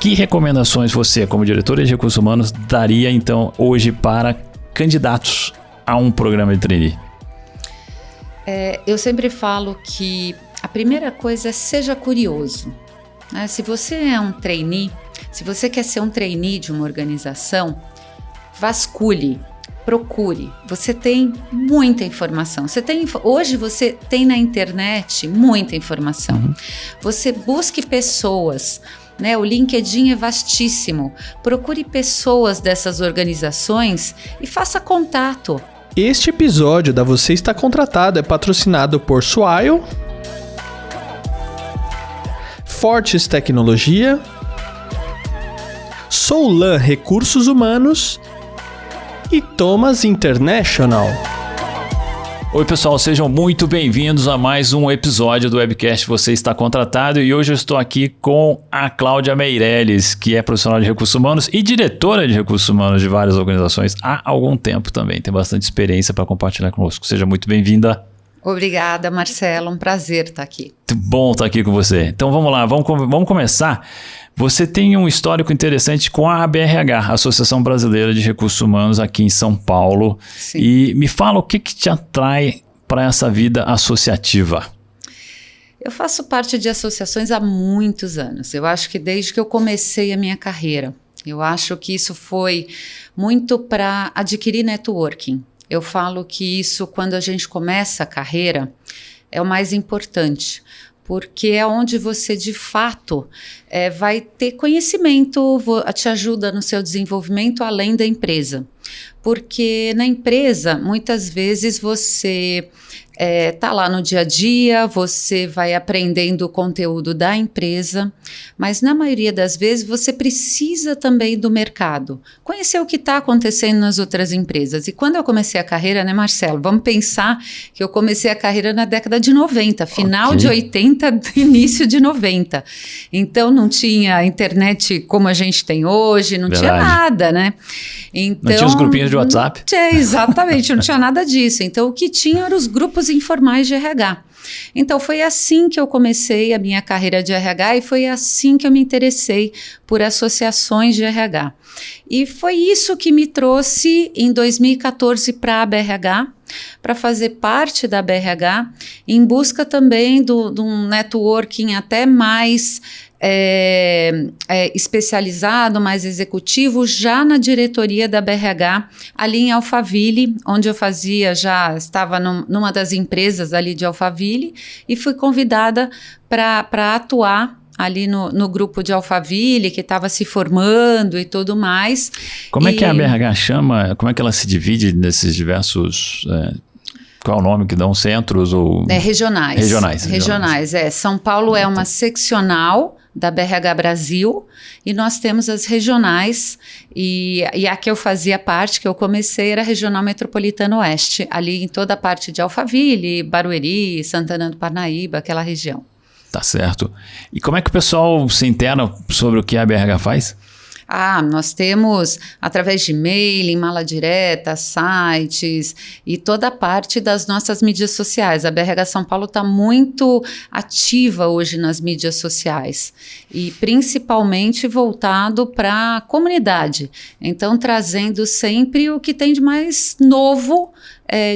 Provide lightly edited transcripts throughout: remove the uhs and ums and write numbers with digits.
Que recomendações você, como diretora de recursos humanos, daria então hoje para candidatos a um programa de trainee? Eu sempre falo que a primeira coisa é seja curioso. Né? Se você é um trainee, se você quer ser um trainee de uma organização, vasculhe, procure. Você tem muita informação. Hoje você tem na internet muita informação. Uhum. Você busque pessoas, né? O LinkedIn é vastíssimo. Procure pessoas dessas organizações e faça contato. Este episódio da Você Está Contratado é patrocinado por Swile, Fortes Tecnologia, Soulan Recursos Humanos e Thomas International. Oi pessoal, sejam muito bem-vindos a mais um episódio do webcast Você Está Contratado, e hoje eu estou aqui com a Cláudia Meirelles, que é profissional de recursos humanos e diretora de recursos humanos de várias organizações há algum tempo também. Tem bastante experiência para compartilhar conosco. Seja muito bem-vinda. Obrigada, Marcelo. Um prazer estar aqui. Muito bom estar aqui com você. Então vamos lá, vamos começar. Você tem um histórico interessante com a ABRH, Associação Brasileira de Recursos Humanos, aqui em São Paulo. Sim. E me fala o que te atrai para essa vida associativa. Eu faço parte de associações há muitos anos. Eu acho que desde que eu comecei a minha carreira. Eu acho que isso foi muito para adquirir networking. Eu falo que isso, quando a gente começa a carreira, é o mais importante. Porque é onde você, de fato, vai ter conhecimento, te ajuda no seu desenvolvimento além da empresa. Porque na empresa, muitas vezes, você está lá no dia a dia, você vai aprendendo o conteúdo da empresa, mas na maioria das vezes você precisa também do mercado, conhecer o que está acontecendo nas outras empresas. E quando eu comecei a carreira, né, Marcelo, vamos pensar que eu comecei a carreira na década de 90, final de 80, início de 90. Então não tinha internet como a gente tem hoje, não tinha nada, né? Então, não tinha os grupinhos de WhatsApp? Exatamente, não tinha nada disso. Então o que tinha eram os grupos informais de RH. Então foi assim que eu comecei a minha carreira de RH e foi assim que eu me interessei por associações de RH. E foi isso que me trouxe em 2014 para a BRH, para fazer parte da BRH, em busca também de um networking até mais especializado, mais executivo, já na diretoria da BRH, ali em Alphaville, onde eu estava numa das empresas ali de Alphaville, e fui convidada para atuar ali no grupo de Alphaville, que estava se formando e tudo mais. Como é que a BRH chama? Como é que ela se divide nesses diversos... Qual é o nome que dão? Centros ou... Regionais. Regionais. São Paulo é uma seccional da BRH Brasil, e nós temos as regionais, e a que eu fazia parte, que eu comecei, era a Regional Metropolitana Oeste, ali em toda a parte de Alphaville, Barueri, Santana do Parnaíba, aquela região. Tá certo. E como é que o pessoal se interna sobre o que a BRH faz? Nós temos, através de e-mail, mala direta, sites e toda a parte das nossas mídias sociais. A BRH São Paulo está muito ativa hoje nas mídias sociais e principalmente voltado para a comunidade. Então, trazendo sempre o que tem de mais novo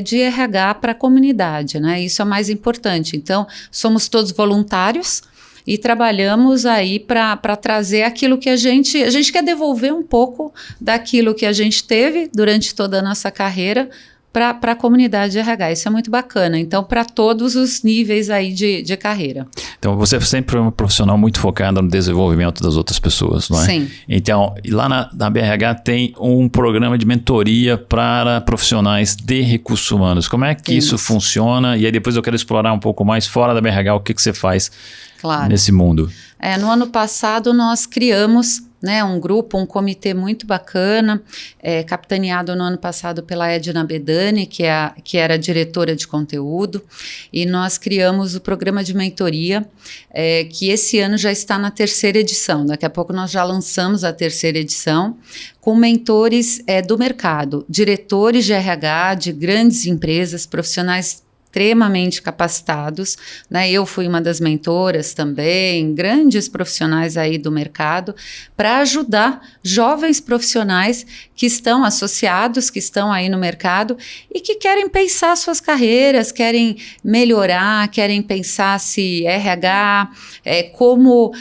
de RH para a comunidade, né? Isso é o mais importante. Então, somos todos voluntários e trabalhamos aí para trazer aquilo que a gente quer devolver um pouco daquilo que a gente teve durante toda a nossa carreira para a comunidade de RH. Isso é muito bacana. Então, para todos os níveis aí de carreira. Então, você sempre foi uma profissional muito focada no desenvolvimento das outras pessoas, não é? Sim. Então, lá na BRH tem um programa de mentoria para profissionais de recursos humanos. Como é que isso funciona? E aí depois eu quero explorar um pouco mais fora da BRH, o que você faz nesse mundo. No ano passado nós criamos um grupo, um comitê muito bacana, capitaneado no ano passado pela Edna Bedani, que era diretora de conteúdo, e nós criamos o programa de mentoria, que esse ano já está na 3ª edição. Daqui a pouco nós já lançamos a 3ª edição, com mentores do mercado, diretores de RH, de grandes empresas, profissionais extremamente capacitados, né? Eu fui uma das mentoras também, grandes profissionais aí do mercado, para ajudar jovens profissionais que estão associados, que estão aí no mercado e que querem pensar suas carreiras, querem melhorar, querem pensar se RH, como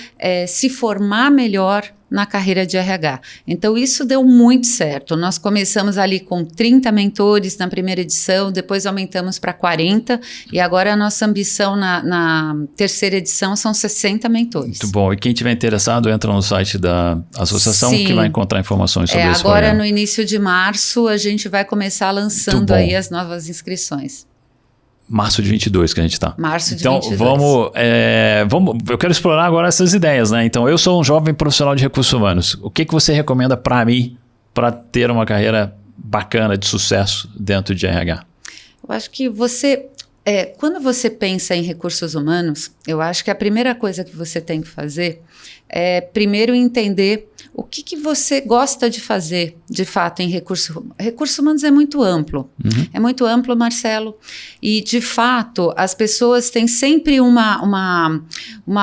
se formar melhor na carreira de RH. Então, isso deu muito certo. Nós começamos ali com 30 mentores na primeira edição, depois aumentamos para 40 e agora a nossa ambição na terceira edição são 60 mentores. Muito bom. E quem tiver interessado, entra no site da associação. Sim. Que vai encontrar informações sobre esse agora, programa. no início de março, a gente vai começar lançando aí as novas inscrições. Março de 22 que a gente está. Março de então, 22. Vamos, eu quero explorar agora essas ideias, né? Então, eu sou um jovem profissional de recursos humanos. O que você recomenda para mim para ter uma carreira bacana, de sucesso dentro de RH? Eu acho que quando você pensa em recursos humanos, eu acho que a primeira coisa que você tem que fazer é primeiro entender o que você gosta de fazer, de fato, em recursos humanos é muito amplo. É muito amplo, Marcelo. E, de fato, as pessoas têm sempre uma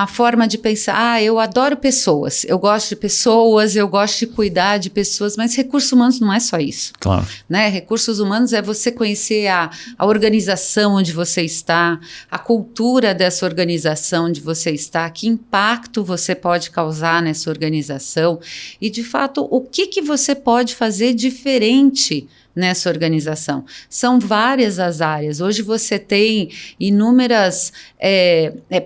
forma de pensar, eu adoro pessoas, eu gosto de pessoas, eu gosto de cuidar de pessoas, mas recursos humanos não é só isso. Claro. Né? Recursos humanos é você conhecer a organização onde você está, a cultura dessa organização onde você está, que impacto você pode causar nessa organização e, de fato, o que você pode fazer diferente nessa organização. São várias as áreas. Hoje você tem inúmeras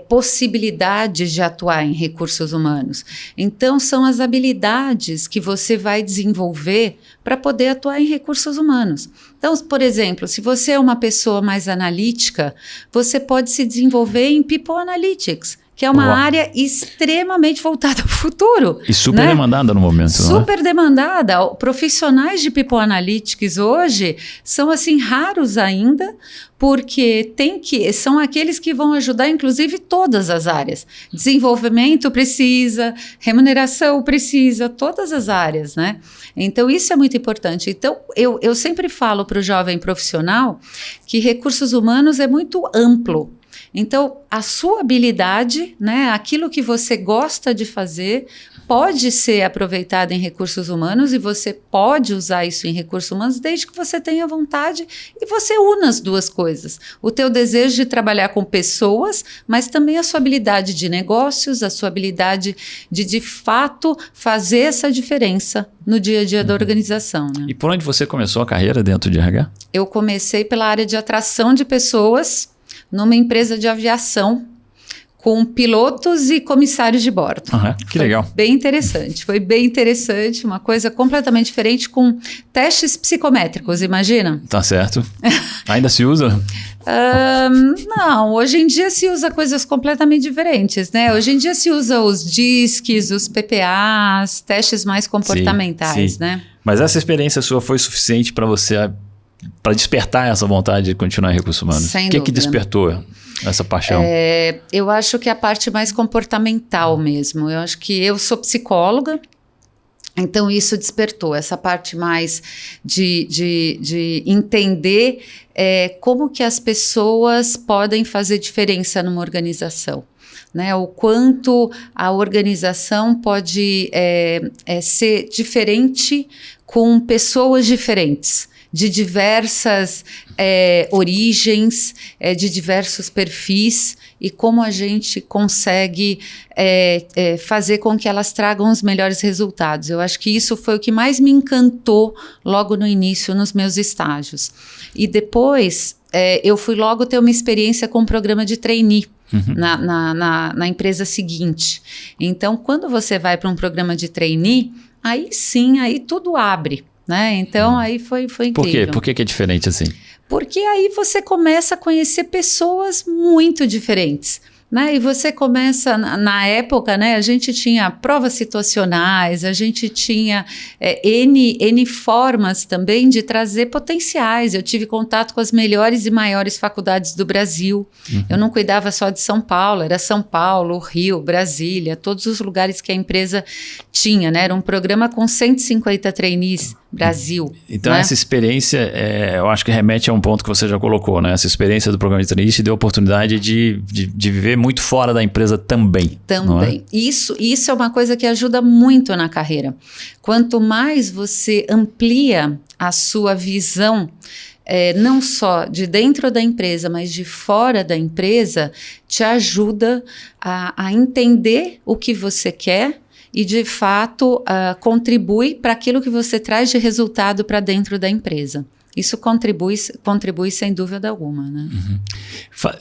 possibilidades de atuar em recursos humanos. Então, são as habilidades que você vai desenvolver para poder atuar em recursos humanos. Então, por exemplo, se você é uma pessoa mais analítica, você pode se desenvolver em People Analytics, que é uma área extremamente voltada ao futuro. E super demandada no momento, super demandada. Profissionais de People Analytics hoje são, assim, raros ainda, porque são aqueles que vão ajudar, inclusive, todas as áreas. Desenvolvimento precisa, remuneração precisa, todas as áreas, né? Então, isso é muito importante. Então, eu sempre falo para o jovem profissional que recursos humanos é muito amplo. Então, a sua habilidade, né, aquilo que você gosta de fazer, pode ser aproveitado em recursos humanos e você pode usar isso em recursos humanos desde que você tenha vontade e você una as duas coisas. O teu desejo de trabalhar com pessoas, mas também a sua habilidade de negócios, a sua habilidade de fato, fazer essa diferença no dia a dia da organização. Né? E por onde você começou a carreira dentro de RH? Eu comecei pela área de atração de pessoas numa empresa de aviação com pilotos e comissários de bordo. Que legal. Foi bem interessante, uma coisa completamente diferente com testes psicométricos, imagina? Tá certo. Ainda se usa? Não, hoje em dia se usa coisas completamente diferentes, né? Hoje em dia se usa os DISCs, os PPAs, testes mais comportamentais, sim. Né? Mas essa experiência sua foi suficiente para você... para despertar essa vontade de continuar em recursos humanos? Sem dúvida. O que despertou essa paixão? Eu acho que é a parte mais comportamental mesmo. Eu acho que eu sou psicóloga, então isso despertou essa parte mais de entender como que as pessoas podem fazer diferença numa organização. Né, o quanto a organização pode ser diferente com pessoas diferentes, de diversas origens, de diversos perfis, e como a gente consegue fazer com que elas tragam os melhores resultados. Eu acho que isso foi o que mais me encantou logo no início, nos meus estágios. E depois, eu fui logo ter uma experiência com um programa de trainee. Na empresa seguinte. Então, quando você vai para um programa de trainee, aí sim, aí tudo abre, né? Então, aí foi incrível. Por quê? Por que é diferente assim? Porque aí você começa a conhecer pessoas muito diferentes. Né? E você começa, na época, né, a gente tinha provas situacionais, a gente tinha N formas também de trazer potenciais. Eu tive contato com as melhores e maiores faculdades do Brasil. Eu não cuidava só de São Paulo, era São Paulo, Rio, Brasília, todos os lugares que a empresa tinha. Né? Era um programa com 150 trainees Brasil. Então, né? essa experiência, eu acho que remete a um ponto que você já colocou, né? Essa experiência do programa de trainee te deu a oportunidade de viver muito fora da empresa também. Também. Isso é uma coisa que ajuda muito na carreira. Quanto mais você amplia a sua visão, não só de dentro da empresa, mas de fora da empresa, te ajuda a entender o que você quer e, de fato, contribui para aquilo que você traz de resultado para dentro da empresa. Isso contribui sem dúvida alguma, né? Uhum.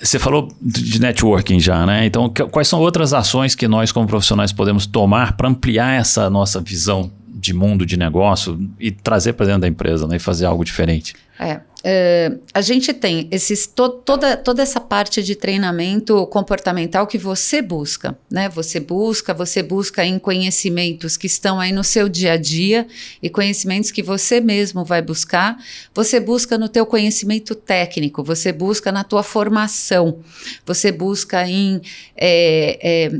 Você falou de networking já, né? Então, quais são outras ações que nós, como profissionais, podemos tomar para ampliar essa nossa visão de mundo, de negócio e trazer para dentro da empresa, né? E fazer algo diferente? A gente tem toda essa parte de treinamento comportamental que você busca, né? Você busca em conhecimentos que estão aí no seu dia a dia e conhecimentos que você mesmo vai buscar. Você busca no teu conhecimento técnico, você busca na tua formação, você busca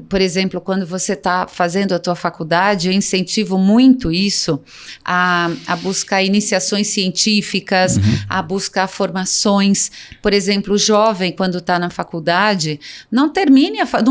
por exemplo, quando você está fazendo a tua faculdade, eu incentivo muito isso, a buscar iniciações científicas, a buscar formações. Por exemplo, o jovem, quando está na faculdade, não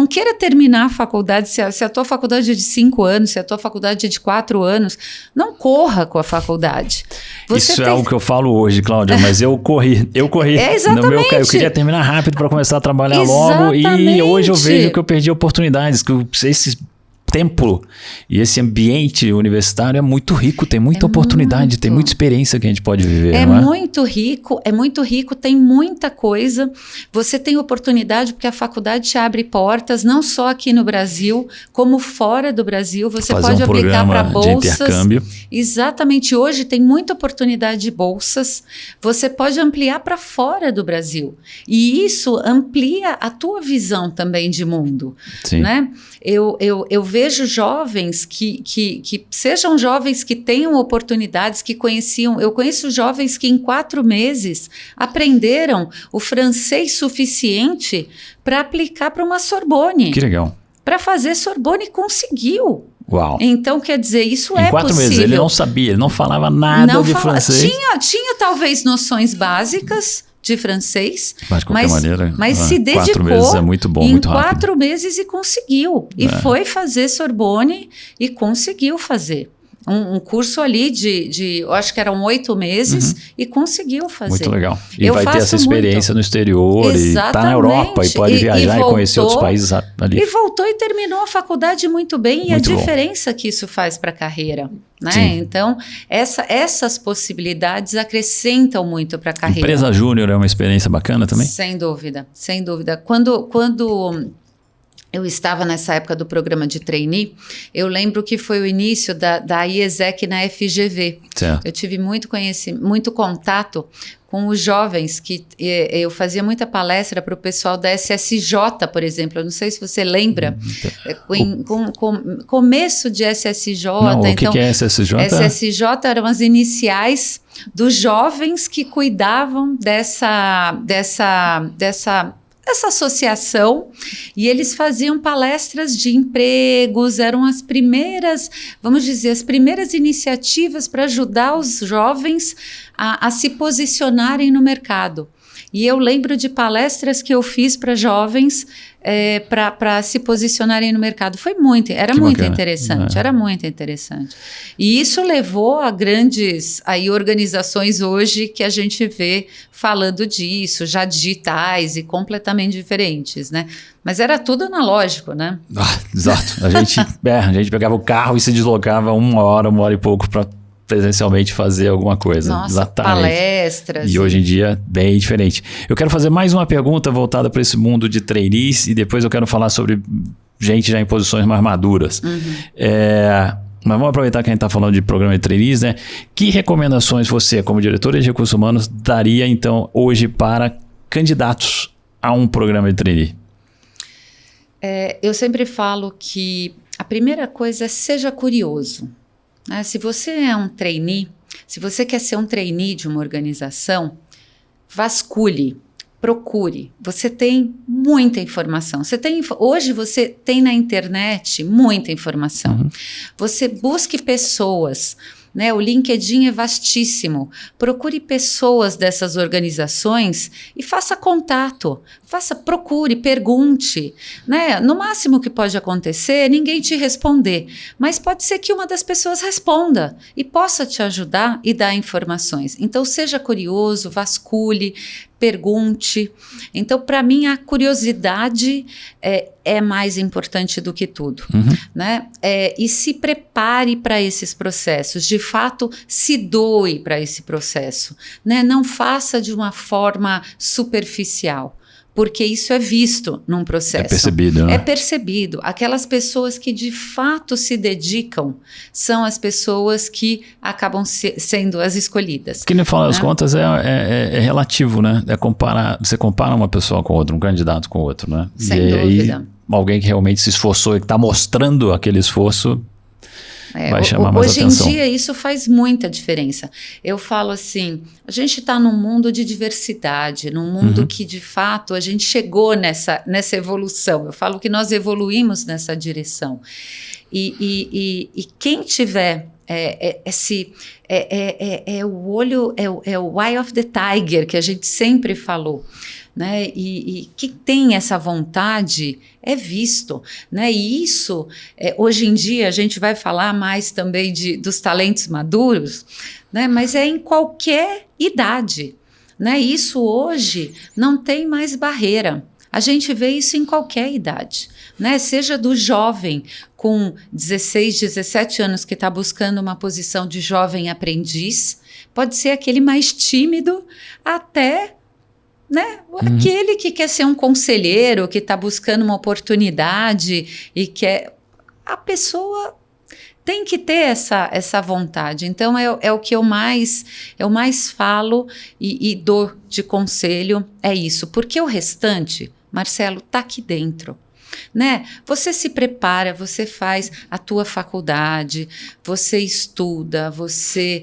queira terminar a faculdade, se a tua faculdade é de 5 anos, se a tua faculdade é de 4 anos, não corra com a faculdade. Isso é algo que eu falo hoje, Cláudia, mas eu corri. Exatamente. No meu caso, eu queria terminar rápido para começar a trabalhar logo, e hoje eu vejo que eu perdi oportunidades, que esse tempo e esse ambiente universitário é muito rico, tem muita oportunidade, tem muita experiência que a gente pode viver, não é? Muito rico, tem muita coisa. Você tem oportunidade porque a faculdade te abre portas, não só aqui no Brasil, como fora do Brasil. Você pode aplicar para bolsas. De intercâmbio. Exatamente. Hoje tem muita oportunidade de bolsas. Você pode ampliar para fora do Brasil. E isso amplia a tua visão também de mundo. Sim. Né? Eu vejo jovens que sejam jovens que tenham oportunidades, que conheciam. Eu conheço jovens que em 4 meses aprenderam o francês suficiente para aplicar para uma Sorbonne. Que legal. Para fazer Sorbonne, conseguiu. Uau. Então, quer dizer, isso em é 4 possível. meses, ele não sabia, ele não falava nada de francês. Tinha talvez noções básicas de francês, mas de qualquer maneira, se dedicou 4 meses é muito bom, em muito rápido. 4 meses e conseguiu. E foi fazer Sorbonne e conseguiu fazer. Um curso ali eu acho que eram 8 meses e conseguiu fazer. Muito legal. E vai ter essa experiência no exterior. Exatamente. E tá na Europa e pode viajar e conhecer outros países ali. E voltou e terminou a faculdade muito bem. Muito e a bom. diferença que isso faz para a carreira. Né? Sim. Então, essas possibilidades acrescentam muito para a carreira. Empresa Júnior é uma experiência bacana também? Sem dúvida, sem dúvida. Quando eu estava nessa época do programa de trainee, eu lembro que foi o início da IESEC na FGV. Certo. Eu tive muito contato com os jovens, que eu fazia muita palestra para o pessoal da SSJ, por exemplo. Eu não sei se você lembra, começo de SSJ. Não, o que é SSJ? SSJ eram as iniciais dos jovens que cuidavam dessa associação, e eles faziam palestras de empregos, eram as primeiras, vamos dizer, as primeiras iniciativas para ajudar os jovens a se posicionarem no mercado. E eu lembro de palestras que eu fiz para jovens para se posicionarem no mercado. Era muito interessante. E isso levou a grandes organizações hoje que a gente vê falando disso, já digitais e completamente diferentes, né? Mas era tudo analógico, né? Exato. A gente pegava o carro e se deslocava 1 hora e pouco para presencialmente fazer alguma coisa. Nossa, exatamente. Palestras. E hoje em dia, bem diferente. Eu quero fazer mais uma pergunta voltada para esse mundo de trainees e depois eu quero falar sobre gente já em posições mais maduras. Mas vamos aproveitar que a gente está falando de programa de trainees, né? Que recomendações você, como diretora de recursos humanos, daria então hoje para candidatos a um programa de trainee? Eu sempre falo que a primeira coisa é seja curioso. Se você é um trainee, se você quer ser um trainee de uma organização, vasculhe, procure. Você tem muita informação. Hoje você tem na internet muita informação. Você busque pessoas, né? O LinkedIn é vastíssimo. Procure pessoas dessas organizações e faça contato. Procure, pergunte, né? No máximo que pode acontecer é ninguém te responder, mas pode ser que uma das pessoas responda e possa te ajudar e dar informações. Então, seja curioso, vasculhe, pergunte. Então, para mim, a curiosidade é mais importante do que tudo, né? E se prepare para esses processos, de fato, se doe para esse processo, né? Não faça de uma forma superficial, porque isso é visto num processo. É percebido, né? É percebido. Aquelas pessoas que de fato se dedicam são as pessoas que acabam sendo as escolhidas. Que no final das contas é relativo, né? Você compara uma pessoa com outra, um candidato com outro, né? Sem dúvida. Aí, alguém que realmente se esforçou e que está mostrando aquele esforço vai chamar mais atenção. Hoje em dia isso faz muita diferença. Eu falo assim, a gente está num mundo de diversidade, num mundo que de fato a gente chegou nessa evolução. Eu falo que nós evoluímos nessa direção. E quem tiver o olho, é o eye of the tiger que a gente sempre falou, né? E quem tem essa vontade é visto, né? E isso, hoje em dia, a gente vai falar mais também dos talentos maduros, né? Mas é em qualquer idade, né? Isso hoje não tem mais barreira. A gente vê isso em qualquer idade, né? Seja do jovem com 16, 17 anos que está buscando uma posição de jovem aprendiz, pode ser aquele mais tímido até, né? Aquele que quer ser um conselheiro, que está buscando uma oportunidade e quer... A pessoa tem que ter essa vontade. Então, é o que eu mais falo e dou de conselho, é isso. Porque o restante, Marcelo, está aqui dentro, né? Você se prepara, você faz a tua faculdade, você estuda, você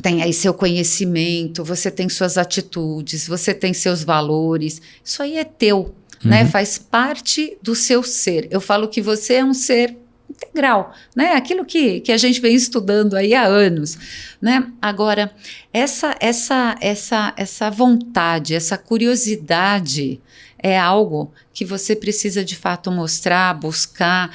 tem aí seu conhecimento, você tem suas atitudes, você tem seus valores. Isso aí é teu, né? Faz parte do seu ser. Eu falo que você é um ser integral, né? Aquilo que a gente vem estudando aí há anos, né? Agora, essa vontade, essa curiosidade é algo que você precisa de fato mostrar, buscar.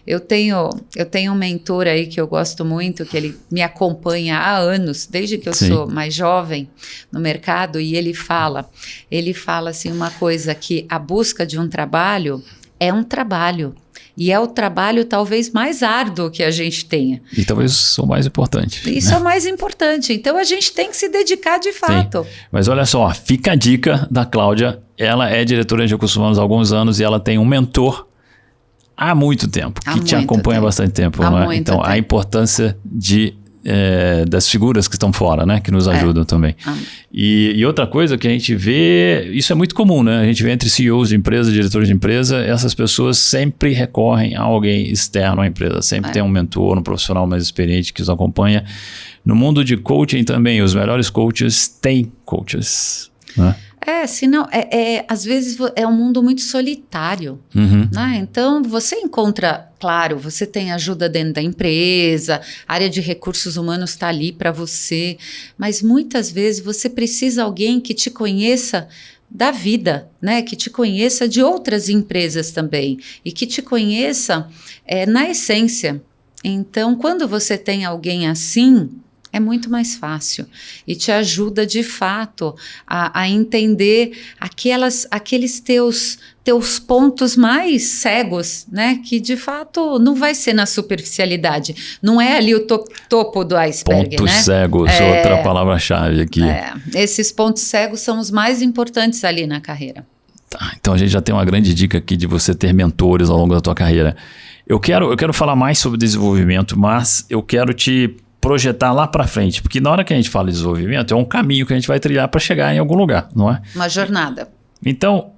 Eu tenho um mentor aí que eu gosto muito, que ele me acompanha há anos, desde que eu sou mais jovem no mercado, e ele fala assim uma coisa, que a busca de um trabalho é um trabalho. E é o trabalho talvez mais árduo que a gente tenha. E talvez o mais importante. Isso, né? É o mais importante. Então, a gente tem que se dedicar de fato. Sim. Mas olha só, fica a dica da Cláudia. Ela é diretora de recursos humanos há alguns anos e ela tem um mentor há muito tempo, que te acompanha há bastante tempo. Né? Então, a importância das figuras que estão fora, né? Que nos ajudam também. E outra coisa que a gente vê, isso é muito comum, né? A gente vê entre CEOs de empresa, diretores de empresa, essas pessoas sempre recorrem a alguém externo à empresa. Sempre tem um mentor, um profissional mais experiente que os acompanha. No mundo de coaching também, os melhores coaches têm coaches, né? Senão, às vezes é um mundo muito solitário, né? Então, você encontra, claro, você tem ajuda dentro da empresa, a área de recursos humanos está ali para você, mas muitas vezes você precisa de alguém que te conheça da vida, né? Que te conheça de outras empresas também e que te conheça na essência. Então, quando você tem alguém assim, é muito mais fácil e te ajuda de fato a entender aqueles teus pontos mais cegos, né? Que de fato não vai ser na superficialidade, não é ali o topo do iceberg. Pontos cegos, outra palavra-chave aqui. Esses pontos cegos são os mais importantes ali na carreira. Tá, então a gente já tem uma grande dica aqui de você ter mentores ao longo da tua carreira. Eu quero falar mais sobre desenvolvimento, mas eu quero te projetar lá para frente, porque na hora que a gente fala de desenvolvimento, é um caminho que a gente vai trilhar para chegar em algum lugar, não é? Uma jornada. Então,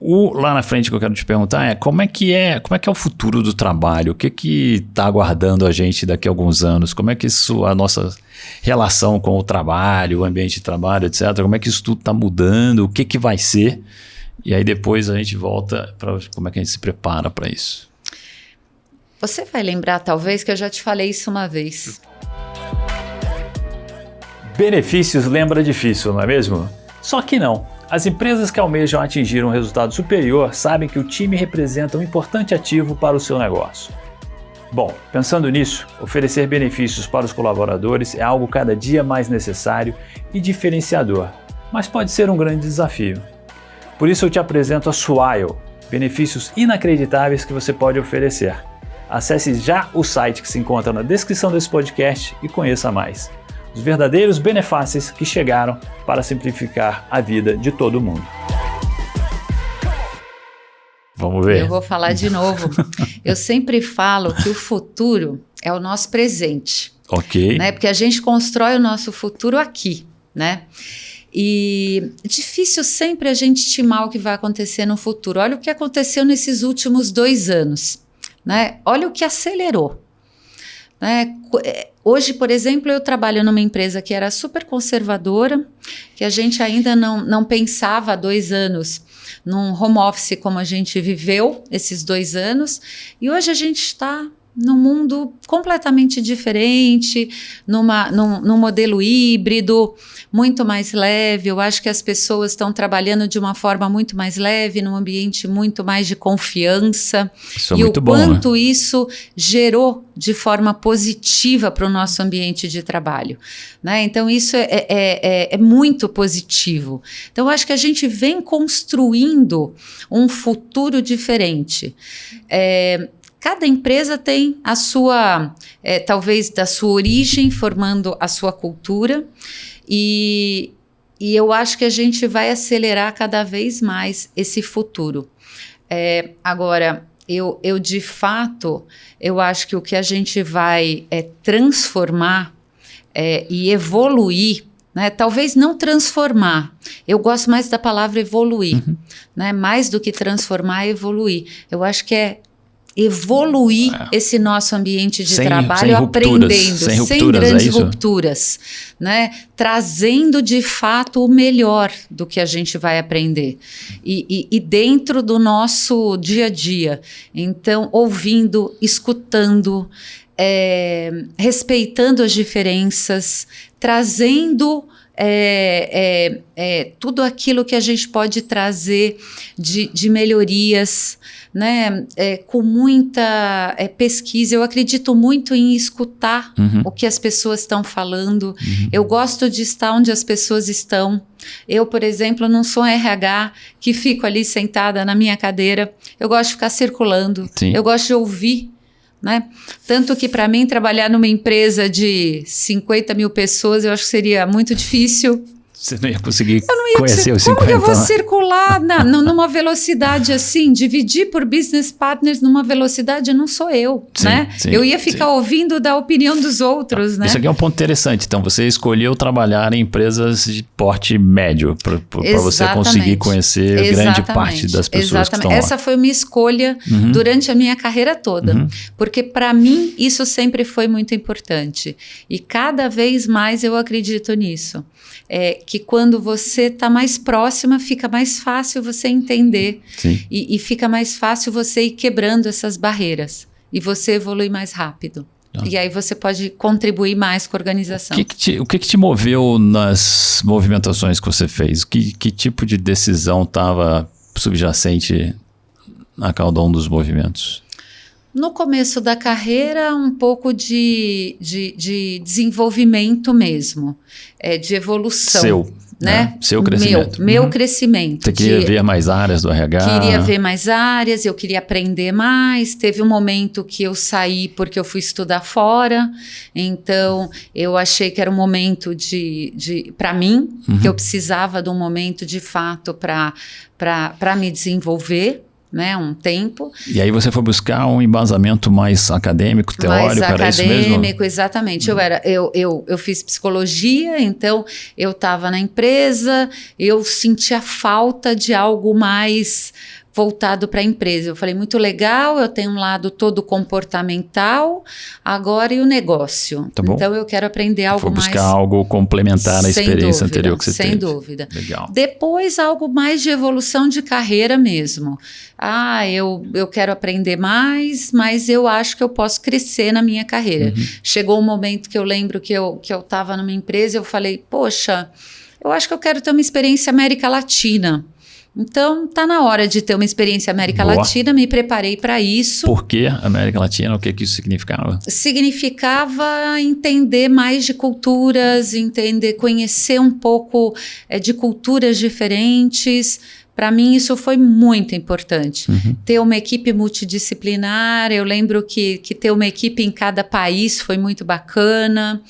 lá na frente que eu quero te perguntar é como é que é o futuro do trabalho? O que está aguardando a gente daqui a alguns anos? Como é que a nossa relação com o trabalho, o ambiente de trabalho, etc., como é que isso tudo está mudando? O que vai ser? E aí depois a gente volta para como é que a gente se prepara para isso. Você vai lembrar, talvez, que eu já te falei isso uma vez. Benefícios lembra difícil, não é mesmo? Só que não. As empresas que almejam atingir um resultado superior sabem que o time representa um importante ativo para o seu negócio. Bom, pensando nisso, oferecer benefícios para os colaboradores é algo cada dia mais necessário e diferenciador, mas pode ser um grande desafio. Por isso eu te apresento a Swile, benefícios inacreditáveis que você pode oferecer. Acesse já o site que se encontra na descrição desse podcast e conheça mais. Os verdadeiros benefícios que chegaram para simplificar a vida de todo mundo. Vamos ver. Eu vou falar de novo. Eu sempre falo que o futuro é o nosso presente. Ok. Né? Porque a gente constrói o nosso futuro aqui, né? E é difícil sempre a gente estimar o que vai acontecer no futuro. Olha o que aconteceu nesses últimos 2 anos. Né? Olha o que acelerou. Né? Hoje, por exemplo, eu trabalho numa empresa que era super conservadora, que a gente ainda não pensava há 2 anos num home office como a gente viveu esses 2 anos, e hoje a gente está num mundo completamente diferente, num modelo híbrido, muito mais leve. Eu acho que as pessoas estão trabalhando de uma forma muito mais leve, num ambiente muito mais de confiança. Isso é muito bom, né? E o quanto isso gerou de forma positiva para o nosso ambiente de trabalho. Né? Então, isso é muito positivo. Então, eu acho que a gente vem construindo um futuro diferente. Cada empresa tem a sua, talvez da sua origem, formando a sua cultura, e eu acho que a gente vai acelerar cada vez mais esse futuro. Agora, eu de fato, eu acho que o que a gente vai transformar e evoluir, né? Talvez não transformar, eu gosto mais da palavra evoluir, né? Mais do que transformar, evoluir. Eu acho que é evoluir esse nosso ambiente de trabalho, aprendendo, sem grandes rupturas, né? Trazendo de fato o melhor do que a gente vai aprender e dentro do nosso dia a dia. Então, ouvindo, escutando, respeitando as diferenças, trazendo tudo aquilo que a gente pode trazer de melhorias, né? Com muita pesquisa. Eu acredito muito em escutar o que as pessoas estão falando. Eu gosto de estar onde as pessoas estão. Eu, por exemplo, não sou RH que fico ali sentada na minha cadeira. Eu gosto de ficar circulando. Sim. Eu gosto de ouvir. Né? Tanto que para mim trabalhar numa empresa de 50 mil pessoas eu acho que seria muito difícil. Você não ia conseguir conhecer os 50. Como que eu vou circular numa velocidade assim, dividir por business partners numa velocidade, não sou eu, sim, né? Sim, eu ia ficar ouvindo da opinião dos outros, né? Isso aqui é um ponto interessante. Então, você escolheu trabalhar em empresas de porte médio para você conseguir conhecer grande parte das pessoas que estão lá. Essa foi minha escolha durante a minha carreira toda, porque para mim isso sempre foi muito importante e cada vez mais eu acredito nisso. Que quando você está mais próxima, fica mais fácil você entender e fica mais fácil você ir quebrando essas barreiras e você evolui mais rápido. E aí você pode contribuir mais com a organização. O que te moveu nas movimentações que você fez? Que tipo de decisão estava subjacente a cada um dos movimentos? No começo da carreira, um pouco de desenvolvimento mesmo, de evolução. Seu, né? Seu crescimento. Meu crescimento. Você queria ver mais áreas do RH? Queria ver mais áreas, eu queria aprender mais. Teve um momento que eu saí porque eu fui estudar fora, então eu achei que era um momento para mim, que eu precisava de um momento de fato para me desenvolver. Né, um tempo. E aí você foi buscar um embasamento mais acadêmico, teórico, era isso mesmo? Mais acadêmico, exatamente. Eu fiz psicologia, então eu estava na empresa, eu sentia falta de algo mais voltado para a empresa. Eu falei, muito legal, eu tenho um lado todo comportamental, agora e o negócio. Tá bom. Então eu quero aprender algo mais... Vou buscar algo complementar na experiência anterior que você teve. Sem dúvida. Legal. Depois algo mais de evolução de carreira mesmo. Eu quero aprender mais, mas eu acho que eu posso crescer na minha carreira. Chegou um momento que eu lembro que eu estava numa empresa e eu falei, poxa, eu acho que eu quero ter uma experiência América Latina. Então, tá na hora de ter uma experiência América Latina, me preparei para isso. Por que América Latina? O que isso significava? Significava entender mais de culturas, conhecer um pouco de culturas diferentes. Para mim, isso foi muito importante. Ter uma equipe multidisciplinar, eu lembro que ter uma equipe em cada país foi muito bacana.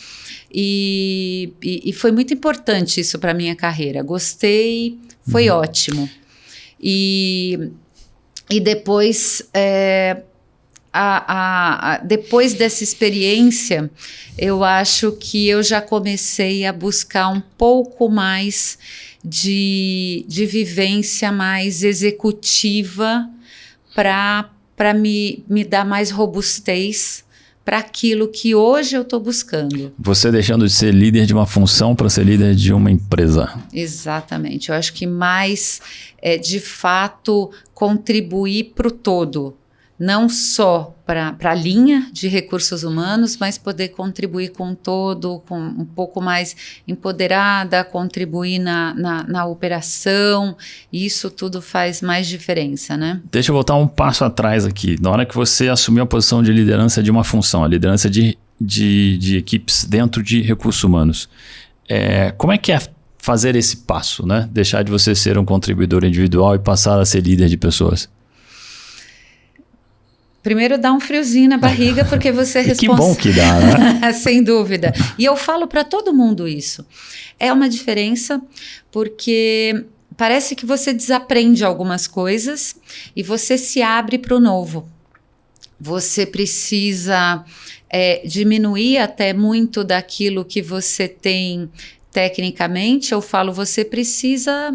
E foi muito importante isso para a minha carreira. Gostei, foi ótimo. E depois, depois dessa experiência, eu acho que eu já comecei a buscar um pouco mais de vivência mais executiva para me dar mais robustez para aquilo que hoje eu estou buscando. Você deixando de ser líder de uma função para ser líder de uma empresa. Exatamente. Eu acho que mais de fato contribuir para o todo. Não só para a linha de recursos humanos, mas poder contribuir com o todo, com um pouco mais empoderada, contribuir na operação. Isso tudo faz mais diferença, né? Deixa eu voltar um passo atrás aqui. Na hora que você assumiu a posição de liderança de uma função, a liderança de equipes dentro de recursos humanos, como é que é fazer esse passo, né? Deixar de você ser um contribuidor individual e passar a ser líder de pessoas? Primeiro dá um friozinho na barriga porque você é responsável. Que bom que dá, né? Sem dúvida. E eu falo para todo mundo isso. É uma diferença porque parece que você desaprende algumas coisas e você se abre para o novo. Você precisa diminuir até muito daquilo que você tem tecnicamente. Eu falo, você precisa...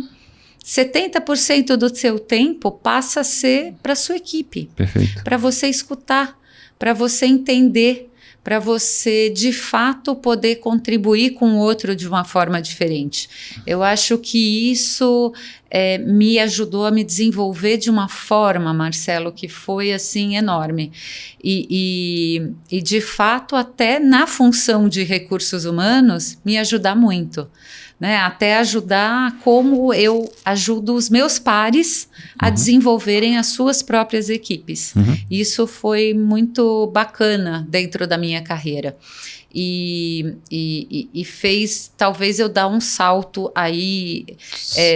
70% do seu tempo passa a ser para a sua equipe. Perfeito. Para você escutar, para você entender, para você, de fato, poder contribuir com o outro de uma forma diferente. Eu acho que isso me ajudou a me desenvolver de uma forma, Marcelo, que foi, assim, enorme. E de fato, até na função de recursos humanos, me ajudar muito. Né, até ajudar como eu ajudo os meus pares a desenvolverem as suas próprias equipes. Isso foi muito bacana dentro da minha carreira. E fez talvez eu dar um salto aí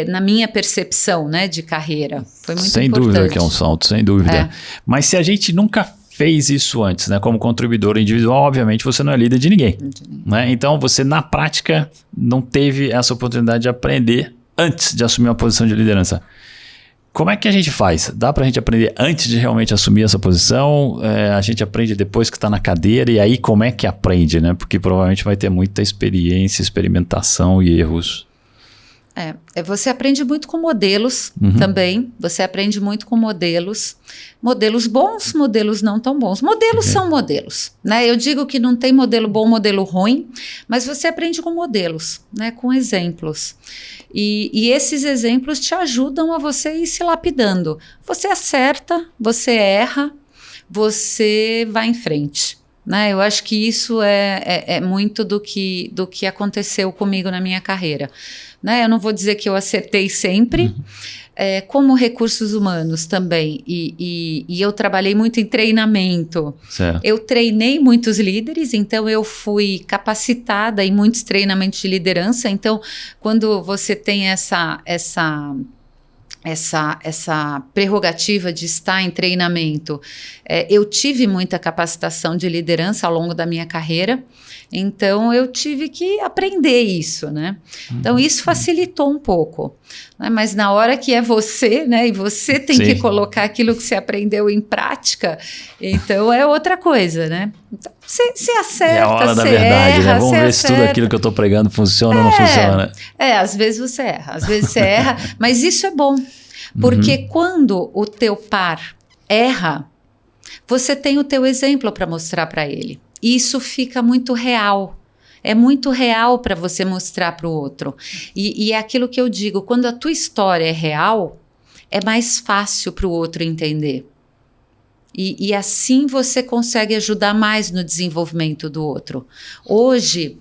na minha percepção, né, de carreira. Foi muito importante. Sem dúvida que é um salto, sem dúvida. Mas se a gente nunca fez isso antes, né? Como contribuidor individual, obviamente você não é líder de ninguém. Né? Então você na prática não teve essa oportunidade de aprender antes de assumir uma posição de liderança. Como é que a gente faz? Dá pra gente aprender antes de realmente assumir essa posição? A gente aprende depois que está na cadeira e aí como é que aprende, né? Porque provavelmente vai ter muita experiência, experimentação e erros. Você aprende muito com modelos também, você aprende muito com modelos bons, modelos não tão bons. Modelos são modelos, né? Eu digo que não tem modelo bom, modelo ruim, mas você aprende com modelos, né? Com exemplos. E esses exemplos te ajudam a você ir se lapidando. Você acerta, você erra, você vai em frente. Né? Eu acho que isso é muito do que aconteceu comigo na minha carreira. Né? Eu não vou dizer que eu acertei sempre, como recursos humanos também, e eu trabalhei muito em treinamento. Certo. Eu treinei muitos líderes, então eu fui capacitada em muitos treinamentos de liderança. Então, quando você tem essa prerrogativa de estar em treinamento, eu tive muita capacitação de liderança ao longo da minha carreira, então eu tive que aprender isso, né? Então isso facilitou um pouco, né? Mas na hora que é você, né? E você tem que colocar aquilo que você aprendeu em prática, então é outra coisa, né? Então você acerta, é a hora da você verdade, erra, né? Vamos ver se tudo aquilo que eu estou pregando funciona ou não funciona. Às vezes você erra, mas isso é bom. Porque quando o teu par erra, você tem o teu exemplo para mostrar para ele. Isso fica muito real. É muito real para você mostrar para o outro. E é aquilo que eu digo, quando a tua história é real, é mais fácil para o outro entender. E assim você consegue ajudar mais no desenvolvimento do outro. Hoje,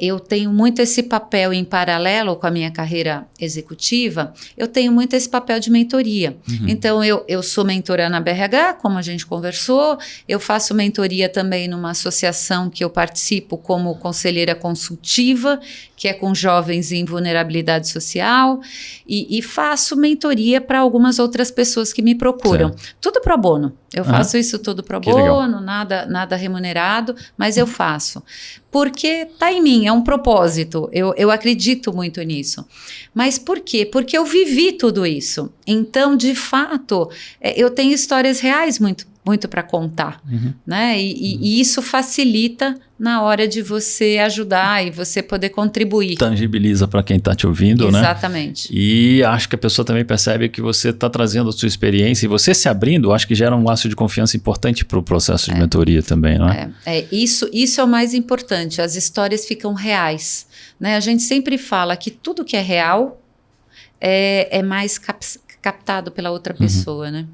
eu tenho muito esse papel em paralelo com a minha carreira executiva, eu tenho muito esse papel de mentoria. Então, eu sou mentora na BRH, como a gente conversou, eu faço mentoria também numa associação que eu participo como conselheira consultiva, que é com jovens em vulnerabilidade social, e faço mentoria para algumas outras pessoas que me procuram. Certo. Tudo pro bono. Eu faço isso tudo pro bono, nada remunerado, mas eu faço. Porque tá em mim, é um propósito, eu acredito muito nisso. Mas por quê? Porque eu vivi tudo isso. Então, de fato, eu tenho histórias reais muito para contar, né? E isso facilita na hora de você ajudar e você poder contribuir. Tangibiliza para quem está te ouvindo, né? Exatamente. E acho que a pessoa também percebe que você está trazendo a sua experiência e você se abrindo, acho que gera um laço de confiança importante para o processo de mentoria também, não é? Isso é o mais importante, as histórias ficam reais, né? A gente sempre fala que tudo que é real é mais captado pela outra pessoa, né?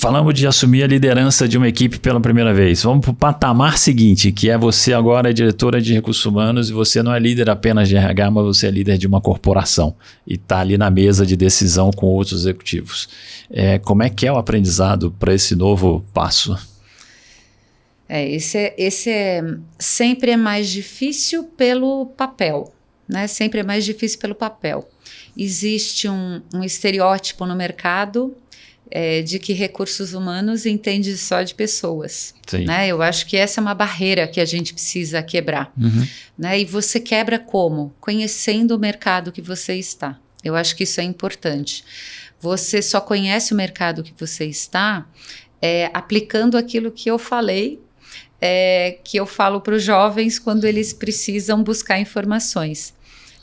Falamos de assumir a liderança de uma equipe pela primeira vez. Vamos para o patamar seguinte, que é você agora é diretora de recursos humanos e você não é líder apenas de RH, mas você é líder de uma corporação e está ali na mesa de decisão com outros executivos. Como é que é o aprendizado para esse novo passo? Sempre é mais difícil pelo papel, né? Sempre é mais difícil pelo papel. Existe um estereótipo no mercado de que recursos humanos entende só de pessoas. Né? Eu acho que essa é uma barreira que a gente precisa quebrar. Né? E você quebra como? Conhecendo o mercado que você está. Eu acho que isso é importante. Você só conhece o mercado que você está aplicando aquilo que eu falei, que eu falo para os jovens quando eles precisam buscar informações.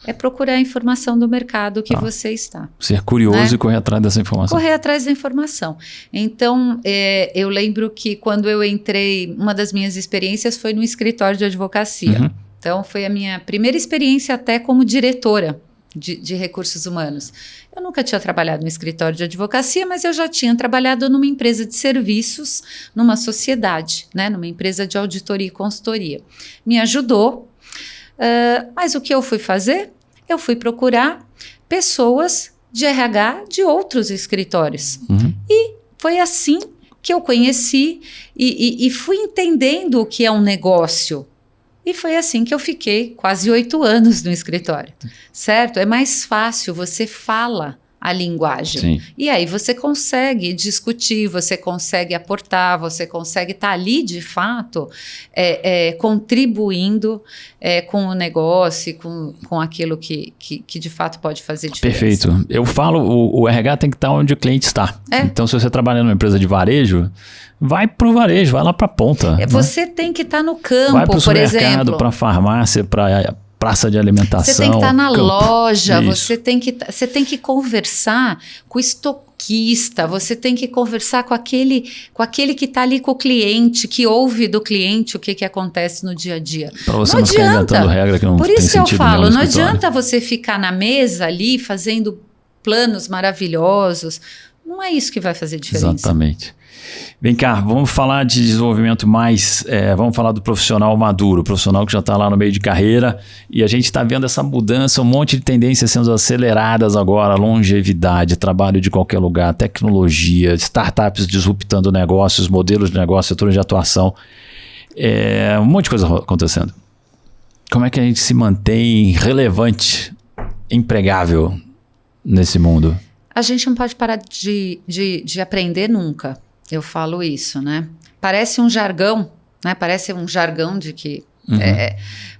É procurar a informação do mercado que você está. Ser curioso e correr atrás dessa informação. Correr atrás da informação. Então, eu lembro que quando eu entrei, uma das minhas experiências foi no escritório de advocacia. Então, foi a minha primeira experiência até como diretora de recursos humanos. Eu nunca tinha trabalhado no escritório de advocacia, mas eu já tinha trabalhado numa empresa de serviços, numa sociedade, né, numa empresa de auditoria e consultoria. Me ajudou. Mas o que eu fui fazer? Eu fui procurar pessoas de RH de outros escritórios. E foi assim que eu conheci e fui entendendo o que é um negócio. E foi assim que eu fiquei quase 8 anos no escritório, certo? É mais fácil, você fala a linguagem. Sim. E aí você consegue discutir, você consegue aportar, você consegue estar ali de fato contribuindo com o negócio, com aquilo que de fato pode fazer diferença. Perfeito. Eu falo, o RH tem que estar onde o cliente está. Então, se você trabalha numa empresa de varejo, vai para o varejo, vai lá para a ponta. Você tem que estar no campo, vai pro por exemplo. Vai para o supermercado, para a farmácia, para praça de alimentação. Você tem que estar na loja, Isso. você tem que conversar com o estoquista, você tem que conversar com aquele que está ali com o cliente, que ouve do cliente o que acontece no dia a dia. Para você não ficar inventando regra que não tem sentido. Por isso que eu falo, não adianta você ficar na mesa ali fazendo planos maravilhosos. Não é isso que vai fazer diferença. Exatamente. Vem cá, vamos falar de desenvolvimento mais, vamos falar do profissional maduro, o profissional que já está lá no meio de carreira, e a gente está vendo essa mudança, um monte de tendências sendo aceleradas agora, longevidade, trabalho de qualquer lugar, tecnologia, startups disruptando negócios, modelos de negócio, setores de atuação, um monte de coisa acontecendo. Como é que a gente se mantém relevante, empregável nesse mundo? A gente não pode parar de aprender nunca. Eu falo isso, né? Parece um jargão, né? Parece um jargão de que...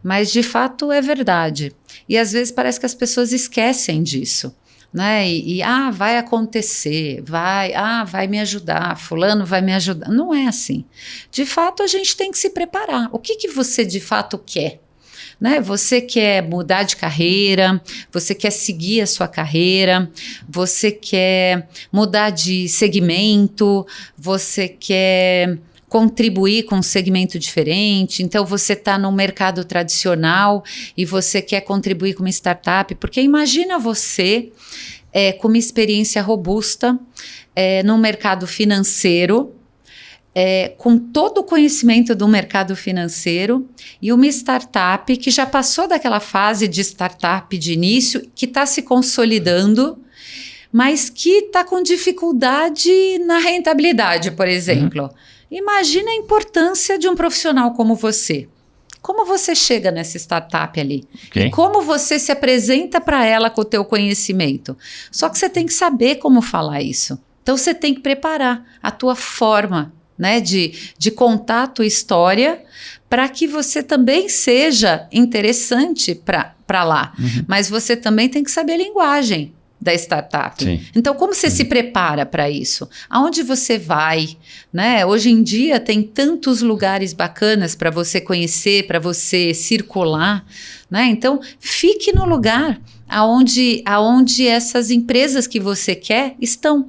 mas, de fato, é verdade. E, às vezes, parece que as pessoas esquecem disso, né? Vai acontecer, vai me ajudar, fulano vai me ajudar. Não é assim. De fato, a gente tem que se preparar. O que você, de fato, quer? né? Você quer mudar de carreira, você quer seguir a sua carreira, você quer mudar de segmento, você quer contribuir com um segmento diferente, então você está no mercado tradicional e você quer contribuir com uma startup, porque imagina você com uma experiência robusta no mercado financeiro, com todo o conhecimento do mercado financeiro e uma startup que já passou daquela fase de startup de início, que está se consolidando, mas que está com dificuldade na rentabilidade, por exemplo. Imagina a importância de um profissional como você. Como você chega nessa startup ali? Okay. E como você se apresenta para ela com o teu conhecimento? Só que você tem que saber como falar isso. Então, você tem que preparar a tua forma, né, de contar a tua história para que você também seja interessante para lá. Mas você também tem que saber a linguagem da startup. Sim. Então, como você se prepara para isso? Aonde você vai? Né? Hoje em dia tem tantos lugares bacanas para você conhecer, para você circular. Né? Então, fique no lugar aonde essas empresas que você quer estão.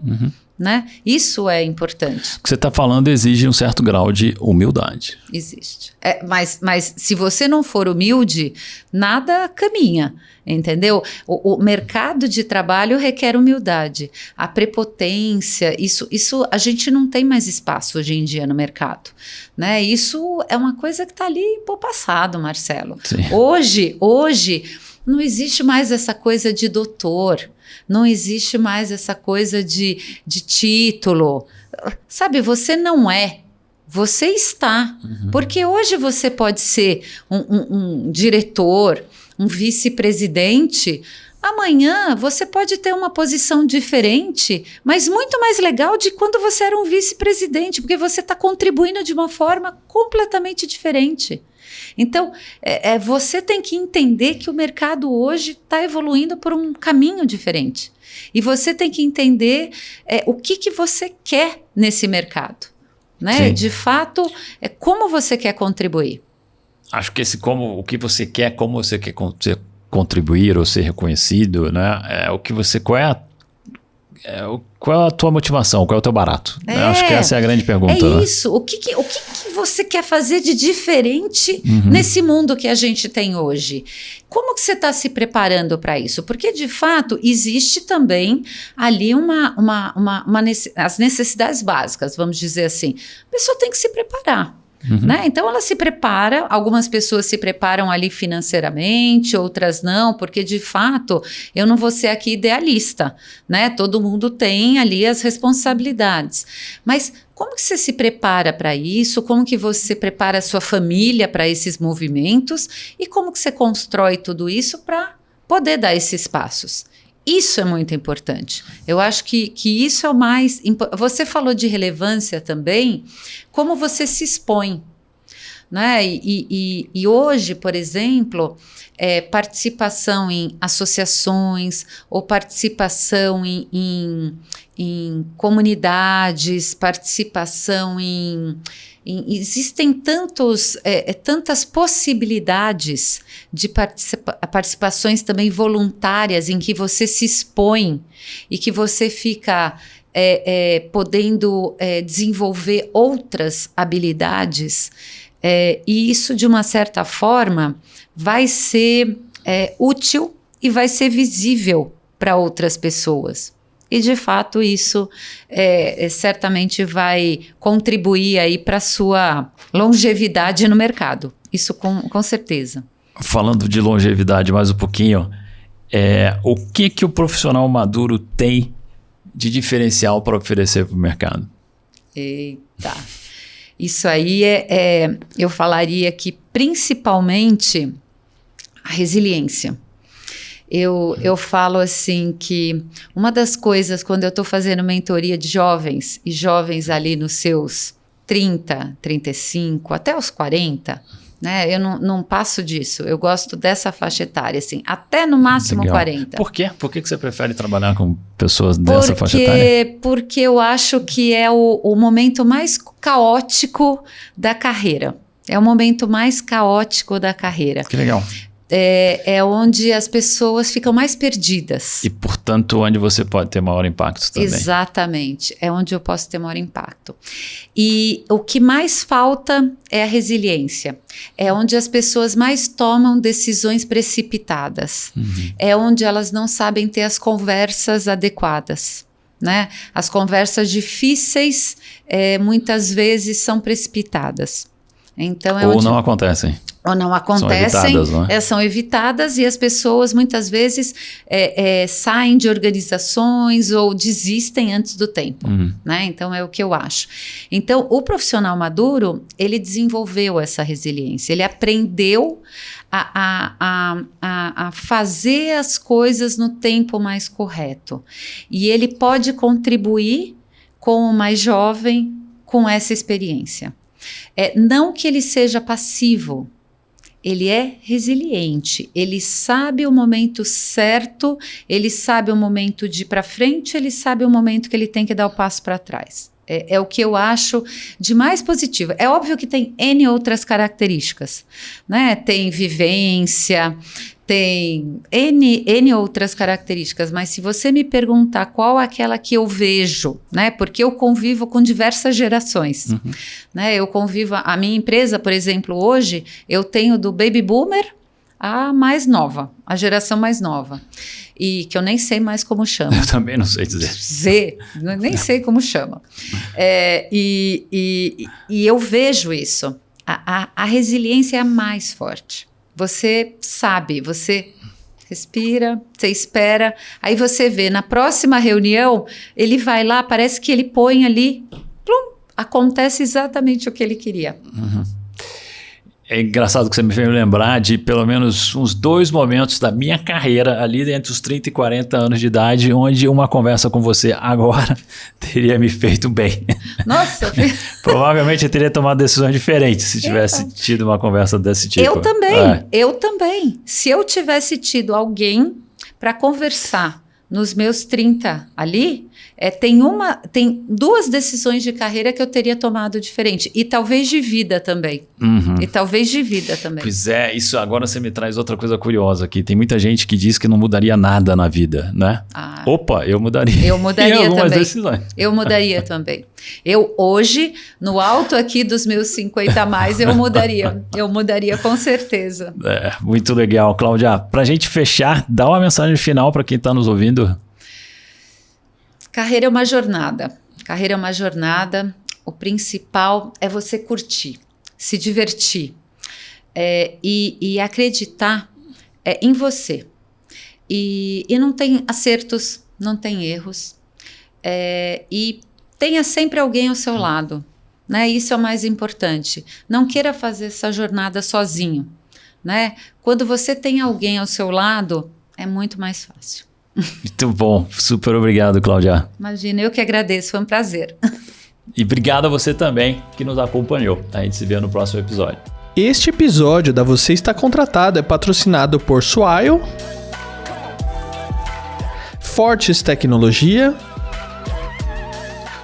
Né? Isso é importante. O que você está falando exige um certo grau de humildade. Existe. Mas se você não for humilde, nada caminha, entendeu? O mercado de trabalho requer humildade. A prepotência, isso a gente não tem mais espaço hoje em dia no mercado. Né? Isso é uma coisa que está ali pro passado, Marcelo. Sim. Hoje não existe mais essa coisa de doutor. Não existe mais essa coisa de título. Sabe, você não é. Você está. Porque hoje você pode ser um diretor, um vice-presidente. Amanhã você pode ter uma posição diferente, mas muito mais legal de quando você era um vice-presidente, porque você está contribuindo de uma forma completamente diferente. Então, você tem que entender que o mercado hoje está evoluindo por um caminho diferente. E você tem que entender o que você quer nesse mercado. Né? De fato, como você quer contribuir. Acho que o que você quer, como você quer contribuir ou ser reconhecido, né? Qual é a tua motivação? Qual é o teu barato? Acho que essa é a grande pergunta. É isso. Né? O que você quer fazer de diferente nesse mundo que a gente tem hoje? Como que você está se preparando para isso? Porque, de fato, existe também ali as necessidades básicas, vamos dizer assim. A pessoa tem que se preparar. Né? Então ela se prepara, algumas pessoas se preparam ali financeiramente, outras não, porque de fato eu não vou ser aqui idealista, né? Todo mundo tem ali as responsabilidades, mas como que você se prepara para isso? Como que você prepara a sua família para esses movimentos e como que você constrói tudo isso para poder dar esses passos? Isso é muito importante. Eu acho que isso é o mais importante. Você falou de relevância também, como você se expõe. Né? E hoje, por exemplo, participação em associações ou participação em comunidades, participação existem tantas possibilidades de participações também voluntárias em que você se expõe e que você fica podendo desenvolver outras habilidades, e isso, de uma certa forma, vai ser útil e vai ser visível para outras pessoas. E, de fato, isso certamente vai contribuir aí para a sua longevidade no mercado. Isso com certeza. Falando de longevidade mais um pouquinho, o que o profissional maduro tem de diferencial para oferecer para o mercado? Eita! Isso aí eu falaria que principalmente a resiliência. Eu falo assim que uma das coisas, quando eu estou fazendo mentoria de jovens, e jovens ali nos seus 30, 35, até os 40, né? Eu não passo disso, eu gosto dessa faixa etária, assim, até no máximo Legal. 40. Por quê? Por que você prefere trabalhar com pessoas dessa faixa etária? Porque eu acho que é o momento mais caótico da carreira. É o momento mais caótico da carreira. Que legal. É onde as pessoas ficam mais perdidas. E, portanto, onde você pode ter maior impacto também. Exatamente, é onde eu posso ter maior impacto. E o que mais falta é a resiliência. É onde as pessoas mais tomam decisões precipitadas. É onde elas não sabem ter as conversas adequadas. Né? As conversas difíceis muitas vezes são precipitadas. Então, Ou não acontecem. Ou não acontecem, são evitadas, não é? São evitadas, e as pessoas muitas vezes saem de organizações ou desistem antes do tempo, né? Então é o que eu acho. Então o profissional maduro, ele desenvolveu essa resiliência, ele aprendeu a fazer as coisas no tempo mais correto, e ele pode contribuir com o mais jovem com essa experiência. Não que ele seja passivo, ele é resiliente, ele sabe o momento certo, ele sabe o momento de ir para frente, ele sabe o momento que ele tem que dar o passo para trás. É o que eu acho de mais positivo. É óbvio que tem N outras características, né? Tem vivência, tem N outras características, mas se você me perguntar qual aquela que eu vejo, né? Porque eu convivo com diversas gerações, né? Eu convivo, a minha empresa, por exemplo, hoje, eu tenho do Baby Boomer a mais nova, a geração mais nova. E que eu nem sei mais como chama. Eu também não sei dizer. Z, nem sei como chama. E eu vejo isso. A resiliência é a mais forte. Você sabe, você respira, você espera, aí você vê, na próxima reunião, ele vai lá, parece que ele põe ali, plum, acontece exatamente o que ele queria. É engraçado que você me fez lembrar de pelo menos uns 2 momentos da minha carreira, ali entre os 30 e 40 anos de idade, onde uma conversa com você agora teria me feito bem. Nossa! Provavelmente eu teria tomado decisões diferentes se tivesse tido uma conversa desse tipo. Eu também. Se eu tivesse tido alguém para conversar nos meus 30 ali, tem 2 decisões de carreira que eu teria tomado diferente. E talvez de vida também. Pois é, isso agora você me traz outra coisa curiosa aqui. Tem muita gente que diz que não mudaria nada na vida, né? Opa, eu mudaria. Eu mudaria algumas também. Decisões. Eu mudaria também. Eu hoje, no alto aqui dos meus 50 a mais, eu mudaria. Eu mudaria com certeza. Muito legal, Cláudia. Pra gente fechar, dá uma mensagem final para quem está nos ouvindo. Carreira é uma jornada. Carreira é uma jornada. O principal é você curtir, se divertir e acreditar em você. E não tem acertos, não tem erros. E tenha sempre alguém ao seu lado, né? Isso é o mais importante. Não queira fazer essa jornada sozinho, né? Quando você tem alguém ao seu lado, é muito mais fácil. Muito bom, super obrigado, Cláudia. Imagina, eu que agradeço, foi um prazer. E obrigado a você também que nos acompanhou. A gente se vê no próximo episódio. Este episódio da Você Está Contratado é patrocinado por Swile, Fortes Tecnologia,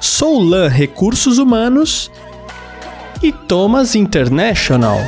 Soulan Recursos Humanos e Thomas International.